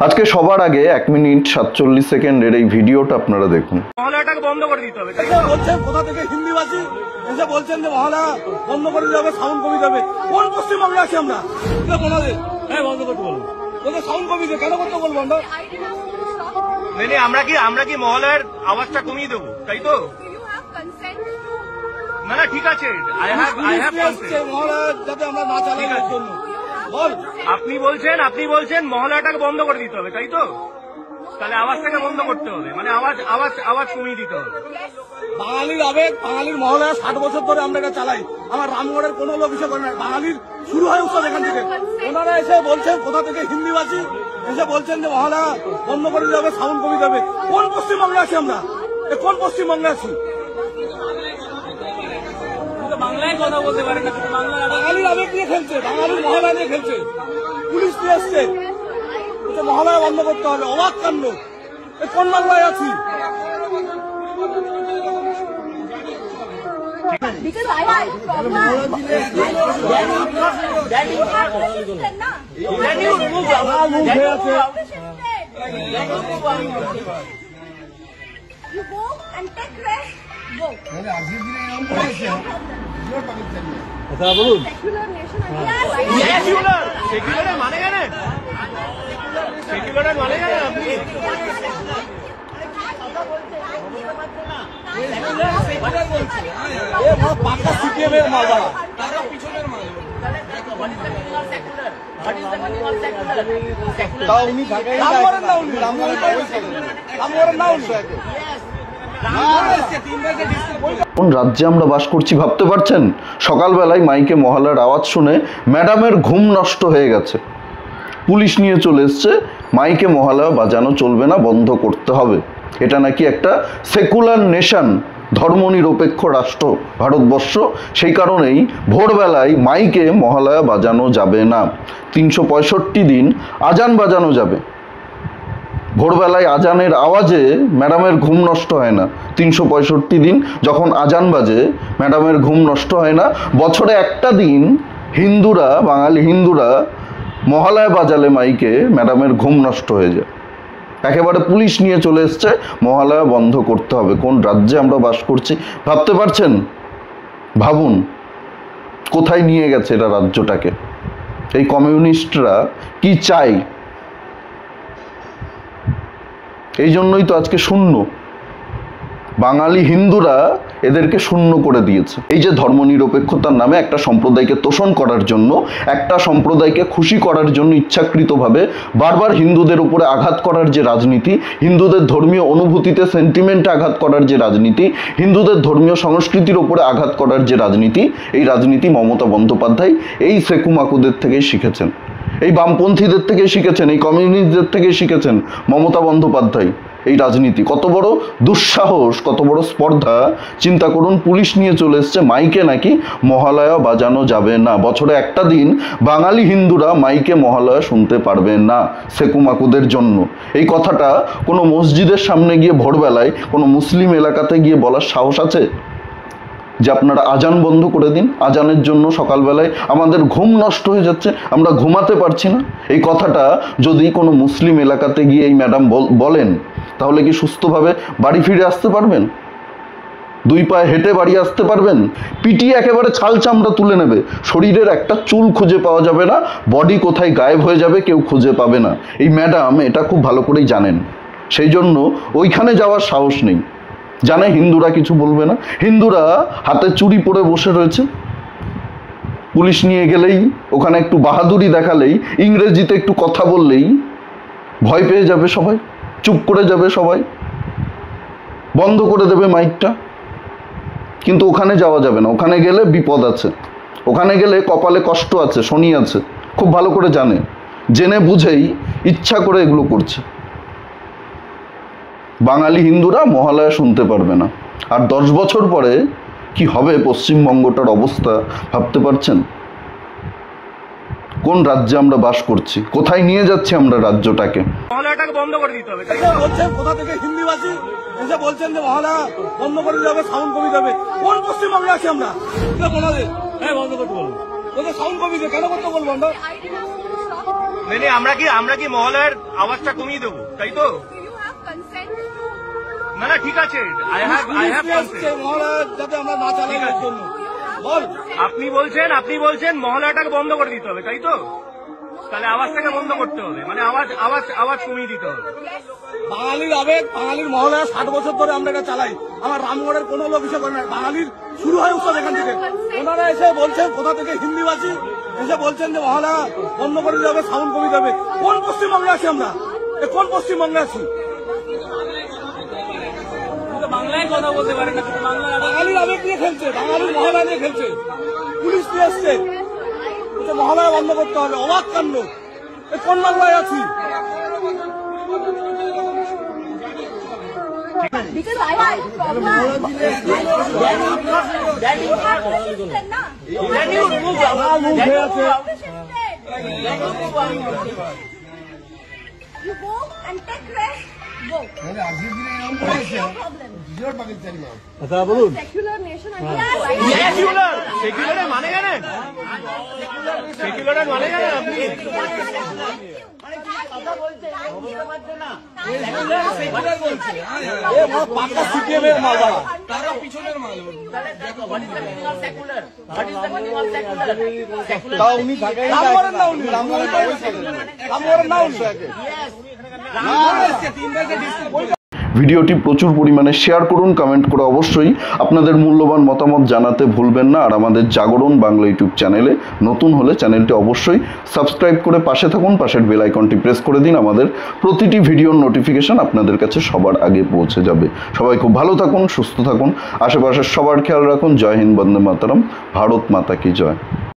আজকে সবার আগে 1 মিনিট 47 সেকেন্ডের এই ভিডিওটা আপনারা দেখুন। মহলাটাকে বন্ধ করে দিতে হবে। বলছেন কোথা থেকে হিন্দিবাসী এসে বলছেন যে মহলা বন্ধ করে দিতে হবে, সাউন্ড কমিয়ে দেবে। কোন পশ্চিমবঙ্গে আছি আমরা? হ্যাঁ বন্ধ করতে বলবো, ওদের সাউন্ড কমিয়ে দেবে। কেন করতে বলবো বন্ধ? আমরা কি মহলার আওয়াজটা কমিয়ে দেবো, তাই তো? না না ঠিক আছে, মহলা যাতে আমরা না চালাই এর জন্য। আপনি বলছেন মহলাটাকে বন্ধ করে দিতে হবে, তাই তো? তাহলে আওয়াজটাকে বন্ধ করতে হবে, মানে আওয়াজ কমিয়ে দিতে হবে। বাঙালির আবেগ, বাঙালির মহলা 60 বছর ধরে আমরা এটা চালাই। আমার রামগড়ের কোনো লোক হিসেবে করে না। বাঙালির শুরু হয় উৎসব এখান থেকে। ওনারা এসে বলছেন কোথা থেকে হিন্দিবাসী এসে বলছেন যে মহলা বন্ধ করে দিতে হবে, সাউন্ড কমিয়ে দেবে। কোন পশ্চিমবঙ্গে আছি আমরা? কোন পশ্চিমবঙ্গে আছি? বাংলায় কথা বলতে পারে না, বাঙালির আবেগ নিয়ে খেলছে, বাঙালির মহলা নিয়ে খেলছে। পুলিশ নিয়ে এসছে, মহলায় বন্ধ করতে হবে। অবাক কাণ্ড। কোন বাংলায় আছি? Because I have a problem. Then you have to listen, na? Then you move out. You go and take rest. Go. Secular nation. Secular মানে জানেন? সেকুলার মানে জানেন আপনি? পাকা সিপিএমের মালদা। কোন রাজ্যে আমরা বাস করছি ভাবতে পারছেন? সকালবেলায় মাইকে মহলার আওয়াজ শুনে ম্যাডামের ঘুম নষ্ট হয়ে গেছে। পুলিশ নিয়ে চলে এসছে, মাইকে মহলা বাজানো চলবে না, বন্ধ করতে হবে। এটা নাকি একটা সেকুলার নেশন, ধর্মনিরপেক্ষ রাষ্ট্র ভারতবর্ষ। সেই কারণেই ভোরবেলায় মাইকে মহালয়া বাজানো যাবে না। 365 দিন আজান বাজানো যাবে। ভোরবেলায় আজানের আওয়াজে ম্যাডামের ঘুম নষ্ট হয় না। 365 দিন যখন আজান বাজে ম্যাডামের ঘুম নষ্ট হয় না। বছরে একটা দিন হিন্দুরা, বাঙালি হিন্দুরা মহালয়া বাজালে মাইকে ম্যাডামের ঘুম নষ্ট হয়ে যায়। একেবারে পুলিশ নিয়ে চলে এসছে, মহালয়া বন্ধ করতে হবে। কোন রাজ্যে আমরা বাস করছি ভাবতে পারছেন? ভাবুন কোথায় নিয়ে গেছে এটা রাজ্যটাকে। এই কমিউনিস্টরা কি চাই? এই জন্যই তো আজকে শূন্য। বাঙালি হিন্দুরা এদেরকে শূন্য করে দিয়েছে। এই যে ধর্মনিরপেক্ষতার নামে একটা সম্প্রদায়কে তোষণ করার জন্য, একটা সম্প্রদায়কে খুশি করার জন্য ইচ্ছাকৃতভাবে বারবার হিন্দুদের উপরে আঘাত করার যে রাজনীতি, হিন্দুদের ধর্মীয় অনুভূতিতে, সেন্টিমেন্টে আঘাত করার যে রাজনীতি, হিন্দুদের ধর্মীয় সংস্কৃতির উপরে আঘাত করার যে রাজনীতি, এই রাজনীতি মমতা বন্দ্যোপাধ্যায় এই সেকুমাকুদের থেকেই শিখেছেন, এই বামপন্থীদের থেকেই শিখেছেন, এই কমিউনিস্টদের থেকেই শিখেছেন মমতা বন্দ্যোপাধ্যায় এই রাজনীতি। কত বড় দুঃসাহস, কত বড় স্পর্ধা চিন্তা করুন। পুলিশ নিয়ে চলে এসছে, মাইকে নাকি মহালয়া বাজানো যাবে না। বছরে একটা দিন বাঙালি হিন্দুরা মাইকে মহালয়া শুনতে পারবে না সেকুমাকুদের জন্য। এই কথাটা কোনো মসজিদের সামনে গিয়ে ভোরবেলায় কোনো মুসলিম এলাকাতে গিয়ে বলার সাহস আছে যে আপনারা আজান বন্ধ করে দিন? আজানের জন্য সকালবেলায় আমাদের ঘুম নষ্ট হয়ে যাচ্ছে, আমরা ঘুমাতে পারছি না। এই কথাটা যদি কোনো মুসলিম এলাকাতে গিয়ে এই ম্যাডাম বলেন, তাহলে কি সুস্থভাবে বাড়ি ফিরে আসতে পারবেন? 2 পায়ে হেঁটে বাড়ি আসতে পারবেন? পিটিয়ে একেবারে ছাল চামড়া তুলে নেবে। শরীরের একটা চুল খুঁজে পাওয়া যাবে না, বডি কোথায় গায়েব হয়ে যাবে কেউ খুঁজে পাবে না। এই ম্যাডাম এটা খুব ভালো করেই জানেন। সেই জন্য ওইখানে যাওয়ার সাহস নেই। জানে হিন্দুরা কিছু বলবে না। হিন্দুরা হাতে চুড়ি পরে বসে রয়েছে। পুলিশ নিয়ে গেলেই, ওখানে একটু বাহাদুরি দেখালেই, ইংরেজিতে একটু কথা বললেই ভয় পেয়ে যাবে সবাই, চুপ করে যাবে সবাই, বন্ধ করে দেবে মাইকটা। কিন্তু ওখানে যাওয়া যাবে না। ওখানে গেলে বিপদ আছে, ওখানে গেলে কপালে কষ্ট আছে, শনি আছে। খুব ভালো করে জানে, জেনে বুঝেই ইচ্ছা করে এগুলো করছে। বাঙালি হিন্দুরা মহালয়া শুনতে পারবে না। আর 10 বছর পরে কি হবে পশ্চিমবঙ্গটার অবস্থা ভাবতে পারছেন? কোন রাজ্যে আমরা বাস করছি? কোথায় নিয়ে যাচ্ছি আমরা রাজ্যটাকে? মহলাটাকে বন্ধ করে দিতে হবে। বলছেন কোথা থেকে হিন্দিবাসী এসে বলছেন যে মহলা বন্ধ করে দিতে হবে, সাউন্ড কমিয়ে দেবে। কোন পশ্চিমবঙ্গে আছি আমরা? হ্যাঁ বন্ধ করতে বলবো, ওদের সাউন্ড কমিয়ে দেবে। কেন করতে বলবো? নেই আমরা কি মহলার আওয়াজটা কমিয়ে দেবো তাই তো? Do you have consent to? না ঠিক আছে, আই হ্যাভ কনসেন্ট। মহলায় যাতে আমরা না চালাই এর জন্য বল। আপনি বলছেন মহলাটাকে বন্ধ করে দিতে হবে তাই তো? তাহলে আওয়াজটাকে বন্ধ করতে হবে, মানে আওয়াজ কমিয়ে দিতে হবে। বাঙালির আবেগ, বাঙালির মহলায় 60 বছর ধরে আমরা এটা চালাই। আমার রামগড়ের কোনো লোক এসে করে না। বাঙালির শুরু হয় উৎসব এখান থেকে। ওনারা এসে বলছেন কোথা থেকে হিন্দিবাসী এসে বলছেন যে মহলা বন্ধ করে দিতে হবে, সাউন্ড কমিয়ে দেবে। কোন পশ্চিমবঙ্গে আছি আমরা? কোন পশ্চিমবঙ্গে আছি? বাংলায় কথা বলতে পারে না, বাঙালির আবেগ নিয়ে খেলছে, বাঙালির মহলা নিয়ে খেলছে। পুলিশ নিয়ে এসছে, মহলায় বন্ধ করতে হবে। অবাক কাণ্ড। কোন বাংলায় আছি? Because I have a problem. That you have resisted, na? Then you move. You go and take rest. Go. No problem. Secular nation. সেকুলারের মানে জানেন? সেকুলারের মানে জানেন আপনি? পাক্কা সিপিএমের মালবাড়া। তাও উনি থাকেন রামগড়ের না, উনি রামগড়ের না উনি। ভিডিওটি প্রচুর পরিমাণে শেয়ার করুন, কমেন্ট করে অবশ্যই আপনাদের মূল্যবান মতামত জানাতে ভুলবেন না। আর আমাদের জাগরণ বাংলা ইউটিউব চ্যানেলে নতুন হলে চ্যানেলটি অবশ্যই সাবস্ক্রাইব করে পাশে থাকুন, পাশের বেল আইকনটি প্রেস করে দিন। আমাদের প্রতিটি ভিডিওর নোটিফিকেশন আপনাদের কাছে সবার আগে পৌঁছে যাবে। সবাই খুব ভালো থাকুন, সুস্থ থাকুন, আশেপাশের সবার খেয়াল রাখুন। জয় হিন্দ, বন্দে মাতরম, ভারত মাতা কি জয়।